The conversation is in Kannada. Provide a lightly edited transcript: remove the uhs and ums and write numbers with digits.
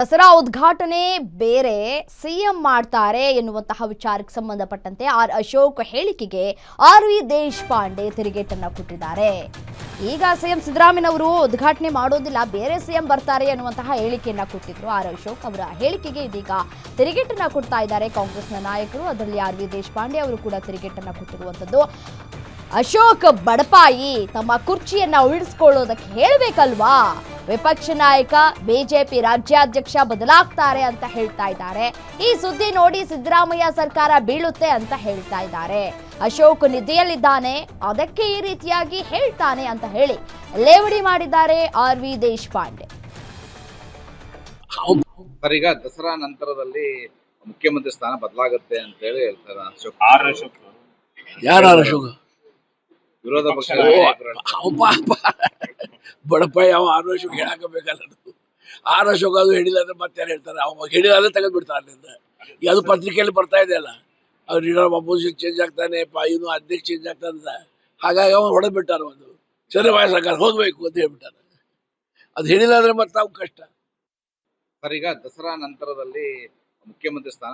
ದಸರಾ ಉದ್ಘಾಟನೆ ಬೇರೆ ಸಿಎಂ ಮಾಡ್ತಾರೆ ಎನ್ನುವಂತಹ ವಿಚಾರಕ್ಕೆ ಸಂಬಂಧಪಟ್ಟಂತೆ ಆರ್ ಅಶೋಕ್ ಹೇಳಿಕೆಗೆ ಆರ್.ವಿ. ದೇಶಪಾಂಡೆ ತಿರುಗೇಟನ್ನ ಕೊಟ್ಟಿದ್ದಾರೆ. ಈಗ ಸಿಎಂ ಸಿದ್ದರಾಮಯ್ಯನವರು ಉದ್ಘಾಟನೆ ಮಾಡೋದಿಲ್ಲ, ಬೇರೆ ಸಿಎಂ ಬರ್ತಾರೆ ಎನ್ನುವಂತಹ ಹೇಳಿಕೆಯನ್ನ ಕೊಟ್ಟಿದ್ರು. ಆರ್ ಅಶೋಕ್ ಅವರ ಹೇಳಿಕೆಗೆ ಇದೀಗ ತಿರುಗೇಟನ್ನ ಕೊಡ್ತಾ ಇದ್ದಾರೆ ಕಾಂಗ್ರೆಸ್ನ ನಾಯಕರು. ಅದರಲ್ಲಿ ಆರ್.ವಿ. ದೇಶಪಾಂಡೆ ಅವರು ಕೂಡ ತಿರುಗೇಟನ್ನ ಕೊಟ್ಟಿರುವಂತದ್ದು. ಅಶೋಕ್ ಬಡಪಾಯಿ ತಮ್ಮ ಕುರ್ಚಿಯನ್ನ ಉಳಿಸ್ಕೊಳ್ಳೋದಕ್ಕೆ ಹೇಳಬೇಕಲ್ವಾ? ವಿಪಕ್ಷ ನಾಯಕ ಬಿಜೆಪಿ ರಾಜ್ಯಾಧ್ಯಕ್ಷ ಬದಲಾಗ್ತಾರೆ ಅಂತ ಹೇಳ್ತಾ ಇದ್ದಾರೆ. ಈ ಸುದ್ದಿ ನೋಡಿ ಸಿದ್ದರಾಮಯ್ಯ ಸರ್ಕಾರ ಬೀಳುತ್ತೆ ಅಂತ ಹೇಳ್ತಾ ಇದ್ದಾರೆ. ಅಶೋಕ್ ನಿದ್ದೆಯಲ್ಲಿದ್ದಾನೆ, ಅದಕ್ಕೆ ಈ ರೀತಿಯಾಗಿ ಹೇಳ್ತಾನೆ ಅಂತ ಹೇಳಿ ಲೇವಡಿ ಮಾಡಿದ್ದಾರೆ ಆರ್.ವಿ. ದೇಶಪಾಂಡೆ. ಈಗ ದಸರಾ ನಂತರದಲ್ಲಿ ಮುಖ್ಯಮಂತ್ರಿ ಸ್ಥಾನ ಬದಲಾಗುತ್ತೆ ಅಂತ ಹೇಳಿ ಹೇಳ್ತಾರೆ ಅಶೋಕ್. ಯಾರು ಅಶೋಕ್? ವಿರೋಧ ಪಕ್ಷ ಬಡಪಾಯಿ ಅವ ಆರ್ ಅಶೋಕ್ ಹೇಳಾಕಬೇಕಲ್ಲ. ಆರ್ ಅಶೋಕ್ ಅದು ಹೇಳಿಲ್ಲ ಅಂದ್ರೆ ಮತ್ತೆ ಯಾರು ಹೇಳ್ತಾರೆ? ಅವ ಹೇಳಿಲ್ಲ ಅಂದ್ರೆ ತೆಗೆದು ಬಿಡ್ತಾರೆ ಅಲ್ಲಿಂದ. ಅದು ಪತ್ರಿಕೆಯಲ್ಲಿ ಬರ್ತಾ ಇದೆ ಅಲ್ಲ, ಅವ್ರು ಲೀಡರ್ ಅಪೋಸಿಷನ್ ಚೇಂಜ್ ಆಗ್ತಾನೆ, ಇವನು ಅಧ್ಯಕ್ಷ ಚೇಂಜ್ ಆಗ್ತಾನೆ, ಹಾಗಾಗಿ ಅವನು ಹೊಡೆದ್ ಬಿಟ್ಟಾರ. ಒಂದು ಸರಿ ಸರ್ಕಾರ ಹೋಗ್ಬೇಕು ಅಂತ ಹೇಳ್ಬಿಟ್ಟಾರ. ಅದು ಹೇಳಿಲ್ಲ ಅಂದ್ರೆ ಮತ್ತೆ ನಾವು ಕಷ್ಟ. ಈಗ ದಸರಾ ನಂತರದಲ್ಲಿ ಮುಖ್ಯಮಂತ್ರಿ ಸ್ಥಾನ